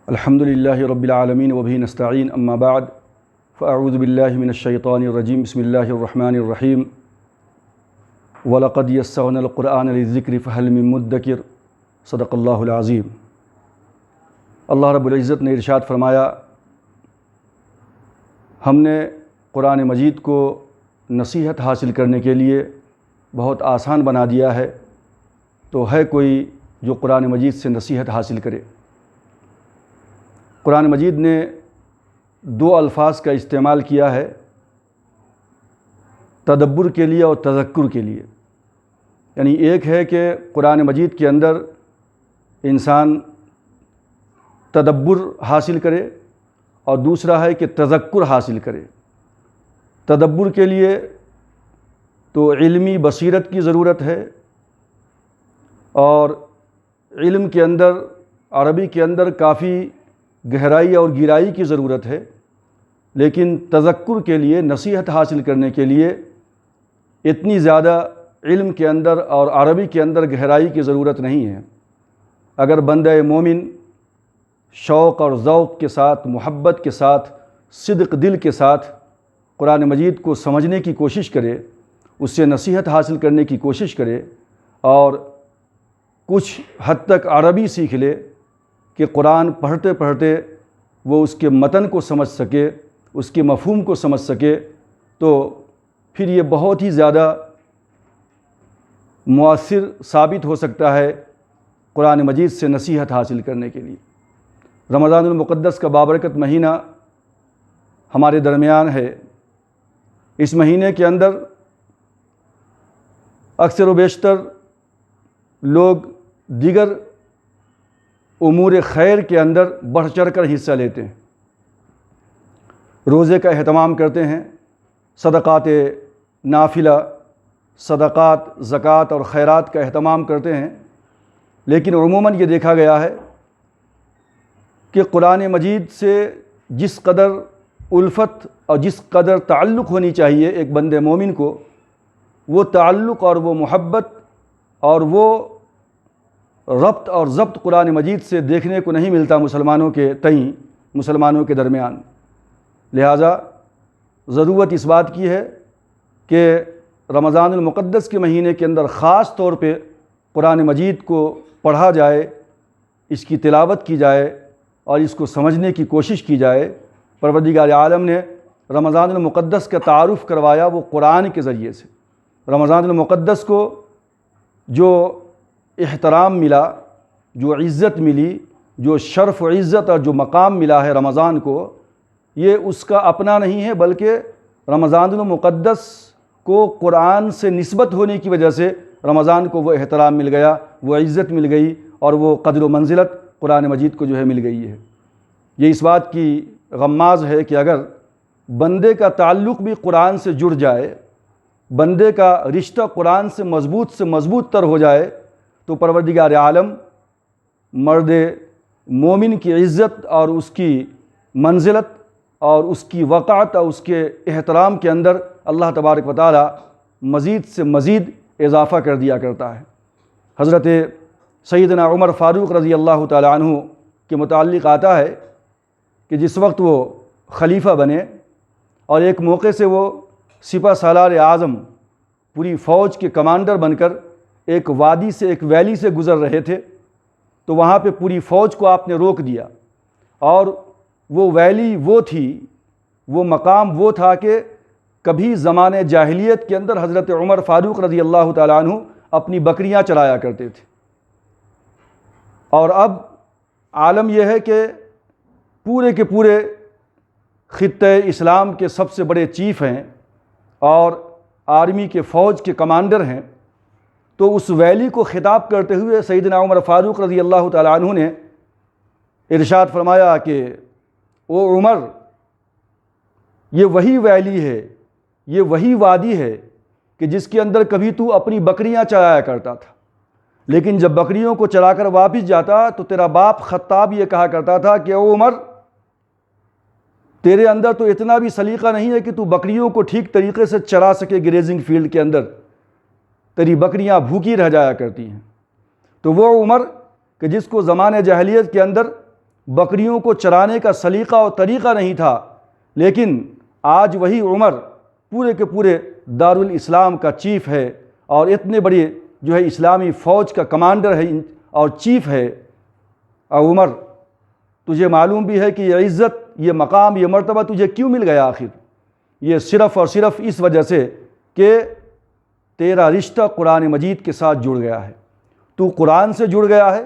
الحمدللہ رب العالمین وبہ نستعین اما بعد فاعوذ باللہ من الشیطان الرجیم بسم اللہ الرحمن الرحیم وَلَقَدْ يَسَّرْنَا الْقُرْآنَ لِلذِّكْرِ فَهَلْ مِن مُدَّكِرٍ صدق اللہ العظیم۔ اللہ رب العزت نے ارشاد فرمایا، ہم نے قرآن مجید کو نصیحت حاصل کرنے کے لیے بہت آسان بنا دیا ہے، تو ہے کوئی جو قرآن مجید سے نصیحت حاصل کرے۔ قرآن مجید نے دو الفاظ کا استعمال کیا ہے، تدبر کے لیے اور تذکر کے لیے۔ یعنی ایک ہے کہ قرآن مجید کے اندر انسان تدبر حاصل کرے، اور دوسرا ہے کہ تذکر حاصل کرے۔ تدبر کے لیے تو علمی بصیرت کی ضرورت ہے، اور علم کے اندر، عربی کے اندر کافی گہرائی اور گہرائی کی ضرورت ہے، لیکن تذکر کے لیے، نصیحت حاصل کرنے کے لیے اتنی زیادہ علم کے اندر اور عربی کے اندر گہرائی کی ضرورت نہیں ہے۔ اگر بندہ مومن شوق اور ذوق کے ساتھ، محبت کے ساتھ، صدق دل کے ساتھ قرآن مجید کو سمجھنے کی کوشش کرے، اس سے نصیحت حاصل کرنے کی کوشش کرے، اور کچھ حد تک عربی سیکھ لے کہ قرآن پڑھتے پڑھتے وہ اس کے متن کو سمجھ سکے، اس کے مفہوم کو سمجھ سکے، تو پھر یہ بہت ہی زیادہ مؤثر ثابت ہو سکتا ہے قرآن مجید سے نصیحت حاصل کرنے کے لیے۔ رمضان المقدس کا بابرکت مہینہ ہمارے درمیان ہے۔ اس مہینے کے اندر اکثر و بیشتر لوگ دیگر امور خیر کے اندر بڑھ چڑھ کر حصہ لیتے ہیں، روزے کا اہتمام کرتے ہیں، صدقات نافلہ، صدقات، زکوٰۃ اور خیرات کا اہتمام کرتے ہیں، لیکن عموماً یہ دیکھا گیا ہے کہ قرآن مجید سے جس قدر الفت اور جس قدر تعلق ہونی چاہیے ایک بندے مومن کو، وہ تعلق اور وہ محبت اور وہ ربط اور ضبط قرآن مجید سے دیکھنے کو نہیں ملتا مسلمانوں کے تئیں، مسلمانوں کے درمیان۔ لہٰذا ضرورت اس بات کی ہے کہ رمضان المقدس کے مہینے کے اندر خاص طور پہ قرآن مجید کو پڑھا جائے، اس کی تلاوت کی جائے اور اس کو سمجھنے کی کوشش کی جائے۔ پروردگار عالم نے رمضان المقدس کا تعارف کروایا وہ قرآن کے ذریعے سے۔ رمضان المقدس کو جو احترام ملا، جو عزت ملی، جو شرف و عزت اور جو مقام ملا ہے رمضان کو، یہ اس کا اپنا نہیں ہے، بلکہ رمضان المقدس کو قرآن سے نسبت ہونے کی وجہ سے رمضان کو وہ احترام مل گیا، وہ عزت مل گئی، اور وہ قدر و منزلت قرآن مجید کو جو ہے مل گئی ہے۔ یہ اس بات کی غماز ہے کہ اگر بندے کا تعلق بھی قرآن سے جڑ جائے، بندے کا رشتہ قرآن سے مضبوط تر ہو جائے، تو پروردگار عالم مرد مومن کی عزت اور اس کی منزلت اور اس کی وقعت اور اس کے احترام کے اندر اللہ تبارک و تعالی مزید سے مزید اضافہ کر دیا کرتا ہے۔ حضرت سیدنا عمر فاروق رضی اللہ تعالی عنہ کے متعلق آتا ہے کہ جس وقت وہ خلیفہ بنے اور ایک موقع سے وہ سپہ سالار اعظم، پوری فوج کے کمانڈر بن کر ایک وادی سے، ایک ویلی سے گزر رہے تھے، تو وہاں پہ پوری فوج کو آپ نے روک دیا، اور وہ ویلی وہ تھی، وہ مقام وہ تھا کہ کبھی زمانے جاہلیت کے اندر حضرت عمر فاروق رضی اللہ تعالیٰ عنہ اپنی بکریاں چرایا کرتے تھے، اور اب عالم یہ ہے کہ پورے کے پورے خطۂ اسلام کے سب سے بڑے چیف ہیں اور آرمی کے فوج کے کمانڈر ہیں، تو اس ویلی کو خطاب کرتے ہوئے سیدنا عمر فاروق رضی اللہ تعالیٰ عنہ نے ارشاد فرمایا کہ او عمر، یہ وہی ویلی ہے، یہ وہی وادی ہے کہ جس کے اندر کبھی تو اپنی بکریاں چرایا کرتا تھا، لیکن جب بکریوں کو چرا کر واپس جاتا تو تیرا باپ خطاب یہ کہا کرتا تھا کہ او عمر، تیرے اندر تو اتنا بھی سلیقہ نہیں ہے کہ تو بکریوں کو ٹھیک طریقے سے چرا سکے گریزنگ فیلڈ کے اندر، تیری بکریاں بھوکی رہ جایا کرتی ہیں۔ تو وہ عمر کہ جس کو زمانہ جاہلیت کے اندر بکریوں کو چرانے کا سلیقہ اور طریقہ نہیں تھا، لیکن آج وہی عمر پورے کے پورے دارالاسلام کا چیف ہے اور اتنے بڑے جو ہے اسلامی فوج کا کمانڈر ہے اور چیف ہے۔ اور عمر، تجھے معلوم بھی ہے کہ یہ عزت، یہ مقام، یہ مرتبہ تجھے کیوں مل گیا آخر؟ یہ صرف اور صرف اس وجہ سے کہ تیرا رشتہ قرآن مجید کے ساتھ جڑ گیا ہے، تو قرآن سے جڑ گیا ہے،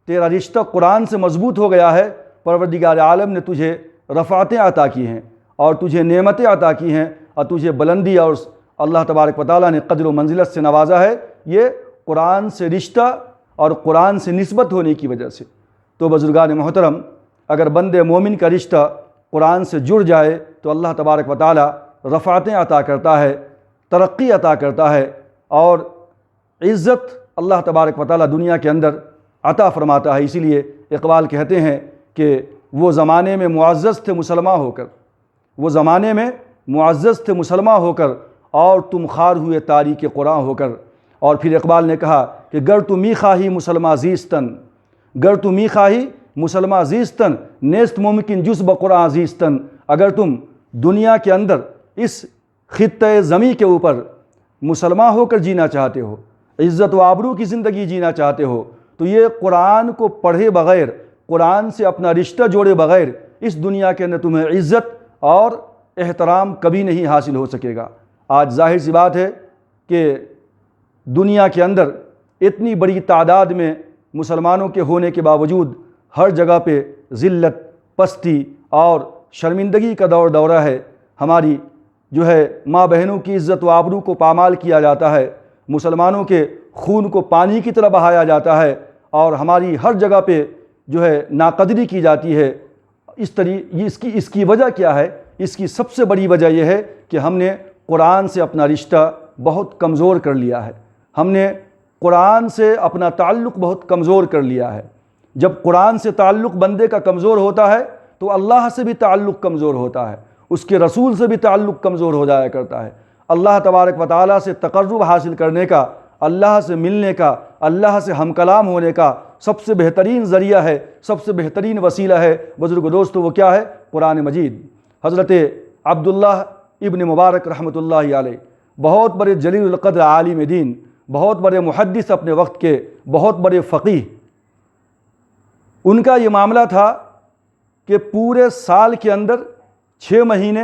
تیرا رشتہ قرآن سے مضبوط ہو گیا ہے۔ پروردگار عالم نے تجھے رفعتیں عطا کی ہیں اور تجھے نعمتیں عطا کی ہیں اور تجھے بلندی اور اللہ تبارک و تعالیٰ نے قدر و منزلت سے نوازا ہے، یہ قرآن سے رشتہ اور قرآن سے نسبت ہونے کی وجہ سے۔ تو بزرگان محترم، اگر بند مومن کا رشتہ قرآن سے جڑ جائے تو اللہ تبارک و تعالیٰ رفعتیں عطا کرتا ہے، ترقی عطا کرتا ہے اور عزت اللہ تبارک و تعالیٰ دنیا کے اندر عطا فرماتا ہے۔ اسی لیے اقبال کہتے ہیں کہ وہ زمانے میں معزز تھے مسلمہ ہو کر، وہ زمانے میں معزز تھے مسلمہ ہو کر، اور تم خار ہوئے تاریک قرآن ہو کر۔ اور پھر اقبال نے کہا کہ گر تو می خواہی مسلمہ زیستن، گر تو می خواہی مسلمہ زیستن، نیست ممکن جز بقرآن زیستن۔ اگر تم دنیا کے اندر اس خطۂ زمیں کے اوپر مسلمہ ہو کر جینا چاہتے ہو، عزت و آبرو کی زندگی جینا چاہتے ہو، تو یہ قرآن کو پڑھے بغیر، قرآن سے اپنا رشتہ جوڑے بغیر اس دنیا کے اندر تمہیں عزت اور احترام کبھی نہیں حاصل ہو سکے گا۔ آج ظاہر سی بات ہے کہ دنیا کے اندر اتنی بڑی تعداد میں مسلمانوں کے ہونے کے باوجود ہر جگہ پہ ذلت، پستی اور شرمندگی کا دورہ ہے۔ ہماری جو ہے ماں بہنوں کی عزت و آبرو کو پامال کیا جاتا ہے، مسلمانوں کے خون کو پانی کی طرح بہایا جاتا ہے اور ہماری ہر جگہ پہ جو ہے ناقدری کی جاتی ہے۔ اس کی وجہ کیا ہے؟ اس کی سب سے بڑی وجہ یہ ہے کہ ہم نے قرآن سے اپنا رشتہ بہت کمزور کر لیا ہے، ہم نے قرآن سے اپنا تعلق بہت کمزور کر لیا ہے۔ جب قرآن سے تعلق بندے کا کمزور ہوتا ہے تو اللہ سے بھی تعلق کمزور ہوتا ہے، اس کے رسول سے بھی تعلق کمزور ہو جایا کرتا ہے۔ اللہ تبارک و تعالیٰ سے تقرب حاصل کرنے کا، اللہ سے ملنے کا، اللہ سے ہم کلام ہونے کا سب سے بہترین ذریعہ ہے، سب سے بہترین وسیلہ ہے بزرگ دوستو، وہ کیا ہے؟ قرآن مجید۔ حضرت عبداللہ ابن مبارک رحمۃ اللہ علیہ بہت بڑے جلیل القدر عالم دین، بہت بڑے محدث اپنے وقت کے، بہت بڑے فقیہ، ان کا یہ معاملہ تھا کہ پورے سال کے اندر 6 مہینے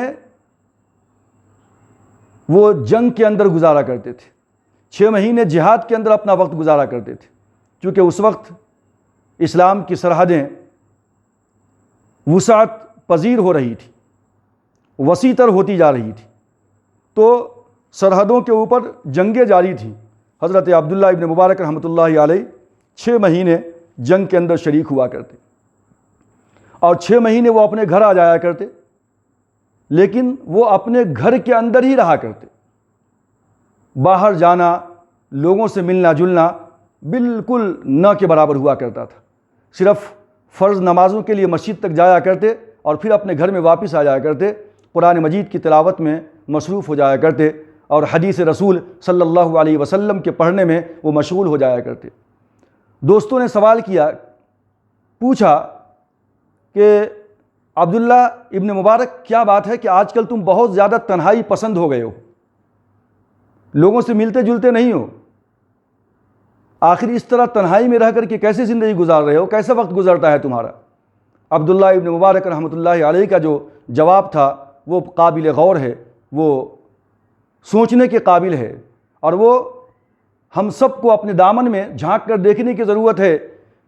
وہ جنگ کے اندر گزارا کرتے تھے، 6 مہینے جہاد کے اندر اپنا وقت گزارا کرتے تھے، چونکہ اس وقت اسلام کی سرحدیں وسعت پذیر ہو رہی تھی، وسیع تر ہوتی جا رہی تھی، تو سرحدوں کے اوپر جنگیں جاری تھیں۔ حضرت عبداللہ ابن مبارک رحمۃ اللہ علیہ 6 مہینے جنگ کے اندر شریک ہوا کرتے اور 6 مہینے وہ اپنے گھر آ جایا کرتے، لیکن وہ اپنے گھر کے اندر ہی رہا کرتے، باہر جانا، لوگوں سے ملنا جلنا بالکل نہ کے برابر ہوا کرتا تھا۔ صرف فرض نمازوں کے لیے مسجد تک جایا کرتے اور پھر اپنے گھر میں واپس آ جایا کرتے، قرآن مجید کی تلاوت میں مصروف ہو جایا کرتے اور حدیث رسول صلی اللہ علیہ وسلم کے پڑھنے میں وہ مشغول ہو جایا کرتے۔ دوستوں نے سوال کیا، پوچھا کہ عبداللہ ابن مبارک کیا بات ہے کہ آج کل تم بہت زیادہ تنہائی پسند ہو گئے ہو، لوگوں سے ملتے جلتے نہیں ہو، آخر اس طرح تنہائی میں رہ کر کے کیسے زندگی گزار رہے ہو، کیسا وقت گزرتا ہے تمہارا؟ عبداللہ ابن مبارک رحمۃ اللہ علیہ کا جو جواب تھا وہ قابل غور ہے، وہ سوچنے کے قابل ہے، اور وہ ہم سب کو اپنے دامن میں جھانک کر دیکھنے کی ضرورت ہے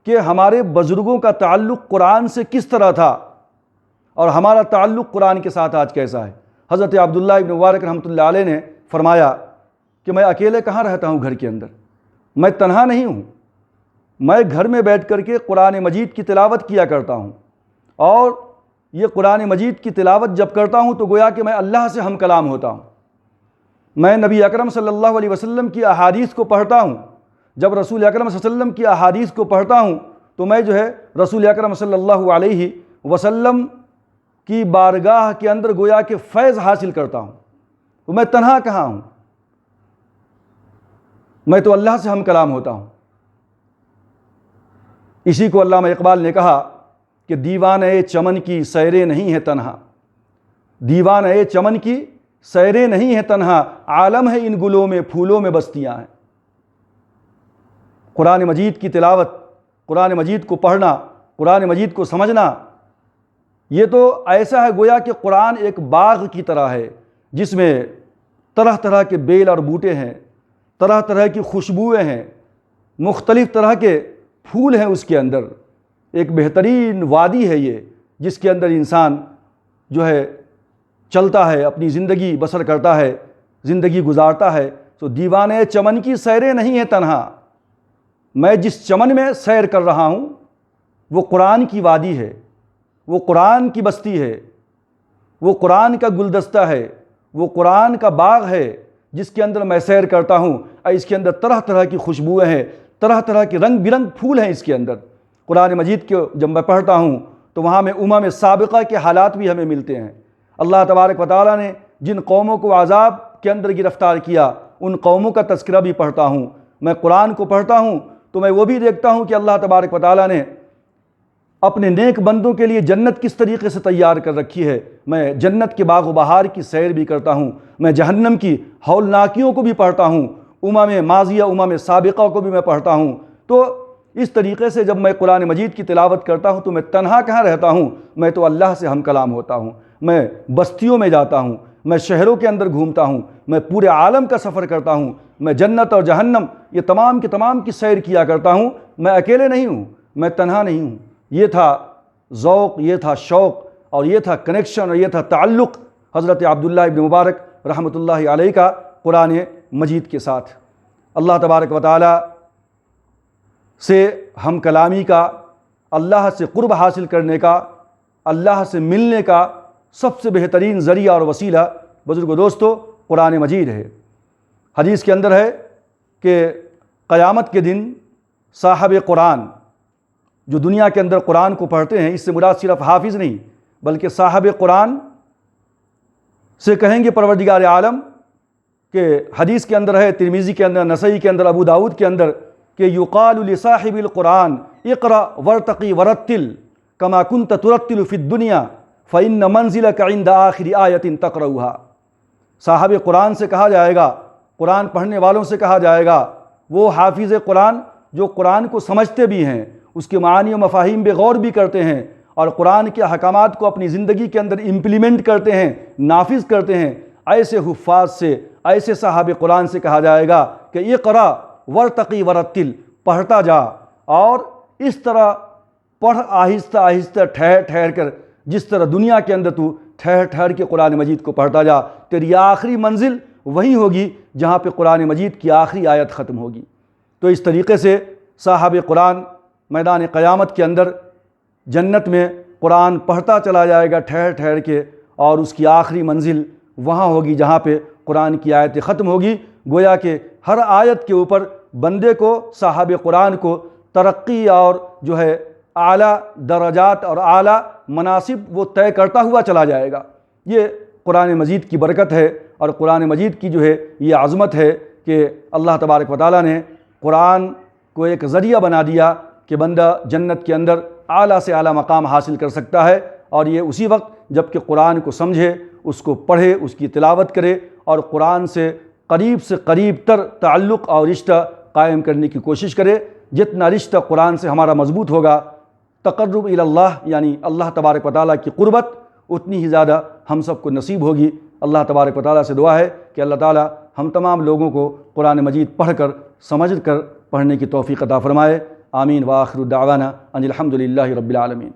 کہ ہمارے بزرگوں کا تعلق قرآن سے کس طرح تھا اور ہمارا تعلق قرآن کے ساتھ آج کیسا ہے۔ حضرت عبداللہ ابن مبارک رحمۃ اللہ علیہ نے فرمایا کہ میں اکیلے کہاں رہتا ہوں گھر کے اندر، میں تنہا نہیں ہوں، میں گھر میں بیٹھ کر کے قرآن مجید کی تلاوت کیا کرتا ہوں، اور یہ قرآن مجید کی تلاوت جب کرتا ہوں تو گویا کہ میں اللہ سے ہم کلام ہوتا ہوں، میں نبی اکرم صلی اللہ علیہ وسلم کی احادیث کو پڑھتا ہوں، جب رسول اکرم صلی اللہ علیہ وسلم کی احادیث کو پڑھتا ہوں تو میں جو ہے رسول اکرم صلی اللہ علیہ وسلم کی بارگاہ کے اندر گویا کہ فیض حاصل کرتا ہوں، تو میں تنہا کہاں ہوں، میں تو اللہ سے ہم کلام ہوتا ہوں۔ اسی کو علامہ اقبال نے کہا کہ دیوانۂ چمن کی سیریں نہیں ہے تنہا، دیوانۂ چمن کی سیریں نہیں ہے تنہا، عالم ہے ان گلوں میں پھولوں میں بستیاں ہیں۔ قرآن مجید کی تلاوت، قرآن مجید کو پڑھنا، قرآن مجید کو سمجھنا، یہ تو ایسا ہے گویا کہ قرآن ایک باغ کی طرح ہے جس میں طرح طرح کے بیل اور بوٹے ہیں، طرح طرح کی خوشبوئیں ہیں، مختلف طرح کے پھول ہیں اس کے اندر۔ ایک بہترین وادی ہے یہ، جس کے اندر انسان جو ہے چلتا ہے، اپنی زندگی بسر کرتا ہے، زندگی گزارتا ہے۔ تو دیوانے چمن کی سیریں نہیں ہیں تنہا، میں جس چمن میں سیر کر رہا ہوں وہ قرآن کی وادی ہے، وہ قرآن کی بستی ہے، وہ قرآن کا گلدستہ ہے، وہ قرآن کا باغ ہے جس کے اندر میں سیر کرتا ہوں، اور اس کے اندر طرح طرح کی خوشبوئیں ہیں، طرح طرح کے رنگ برنگ پھول ہیں اس کے اندر۔ قرآن مجید کو جب میں پڑھتا ہوں تو وہاں میں امم سابقہ کے حالات بھی ہمیں ملتے ہیں۔ اللہ تبارک و تعالیٰ نے جن قوموں کو عذاب کے اندر گرفتار کیا ان قوموں کا تذکرہ بھی پڑھتا ہوں۔ میں قرآن کو پڑھتا ہوں تو میں وہ بھی دیکھتا ہوں کہ اللہ تبارک و تعالیٰ نے اپنے نیک بندوں کے لیے جنت کس طریقے سے تیار کر رکھی ہے۔ میں جنت کے باغ و بہار کی سیر بھی کرتا ہوں، میں جہنم کی ہولناکیوں کو بھی پڑھتا ہوں، امم ماضیہ امم سابقہ کو بھی میں پڑھتا ہوں۔ تو اس طریقے سے جب میں قرآن مجید کی تلاوت کرتا ہوں تو میں تنہا کہاں رہتا ہوں، میں تو اللہ سے ہم کلام ہوتا ہوں۔ میں بستیوں میں جاتا ہوں، میں شہروں کے اندر گھومتا ہوں، میں پورے عالم کا سفر کرتا ہوں، میں جنت اور جہنم یہ تمام کی تمام کی سیر کیا کرتا ہوں۔ میں اکیلے نہیں ہوں، میں تنہا نہیں ہوں۔ یہ تھا ذوق، یہ تھا شوق، اور یہ تھا کنیکشن، اور یہ تھا تعلق حضرت عبداللہ ابن مبارک رحمۃ اللہ علیہ کا قرآن مجید کے ساتھ۔ اللہ تبارک و تعالی سے ہم کلامی کا، اللہ سے قرب حاصل کرنے کا، اللہ سے ملنے کا سب سے بہترین ذریعہ اور وسیلہ بزرگ و دوستو قرآن مجید ہے۔ حدیث کے اندر ہے کہ قیامت کے دن صاحب قرآن جو دنیا کے اندر قرآن کو پڑھتے ہیں، اس سے مراد صرف حافظ نہیں بلکہ صاحب قرآن سے کہیں گے پروردگار عالم کہ حدیث کے اندر ہے، ترمذی کے اندر، نسائی کے اندر، ابو داؤد کے اندر، کہ یقال لصاحب القرآن اقرأ ورتقی ورتل کما کنت ترتل فی الدنیا فإن منزلک عند آخر آیۃ تقرأها۔ صاحب قرآن سے کہا جائے گا، قرآن پڑھنے والوں سے کہا جائے گا، وہ حافظ قرآن جو قرآن کو سمجھتے بھی ہیں، اس کے معانی و مفاہیم پہ غور بھی کرتے ہیں، اور قرآن کے احکامات کو اپنی زندگی کے اندر امپلیمنٹ کرتے ہیں، نافذ کرتے ہیں، ایسے حفاظ سے، ایسے صاحب قرآن سے کہا جائے گا کہ اقرأ ورتقی ورتل، پڑھتا جا، اور اس طرح پڑھ آہستہ آہستہ ٹھہر ٹھہر کر، جس طرح دنیا کے اندر تو ٹھہر ٹھہر کے قرآن مجید کو پڑھتا جا، تیری آخری منزل وہی ہوگی جہاں پہ قرآن مجید کی آخری آیت ختم ہوگی۔ تو اس طریقے سے صاحب قرآن میدان قیامت کے اندر جنت میں قرآن پڑھتا چلا جائے گا ٹھہر ٹھہر کے، اور اس کی آخری منزل وہاں ہوگی جہاں پہ قرآن کی آیت ختم ہوگی۔ گویا کہ ہر آیت کے اوپر بندے کو، صاحب قرآن کو ترقی اور جو ہے اعلیٰ درجات اور اعلیٰ مناصب وہ طے کرتا ہوا چلا جائے گا۔ یہ قرآن مجید کی برکت ہے، اور قرآن مجید کی جو ہے یہ عظمت ہے کہ اللہ تبارک و تعالیٰ نے قرآن کو ایک ذریعہ بنا دیا کہ بندہ جنت کے اندر اعلیٰ سے اعلیٰ مقام حاصل کر سکتا ہے، اور یہ اسی وقت جب کہ قرآن کو سمجھے، اس کو پڑھے، اس کی تلاوت کرے، اور قرآن سے قریب تر تعلق اور رشتہ قائم کرنے کی کوشش کرے۔ جتنا رشتہ قرآن سے ہمارا مضبوط ہوگا، تقرب الی اللہ یعنی اللہ تبارک و تعالیٰ کی قربت اتنی ہی زیادہ ہم سب کو نصیب ہوگی۔ اللہ تبارک و تعالیٰ سے دعا ہے کہ اللہ تعالیٰ ہم تمام لوگوں کو قرآن مجید پڑھ کر، سمجھ کر پڑھنے کی توفیق عطا فرمائے۔ آمین وآخر دعوانا ان الحمد للہ رب العالمین۔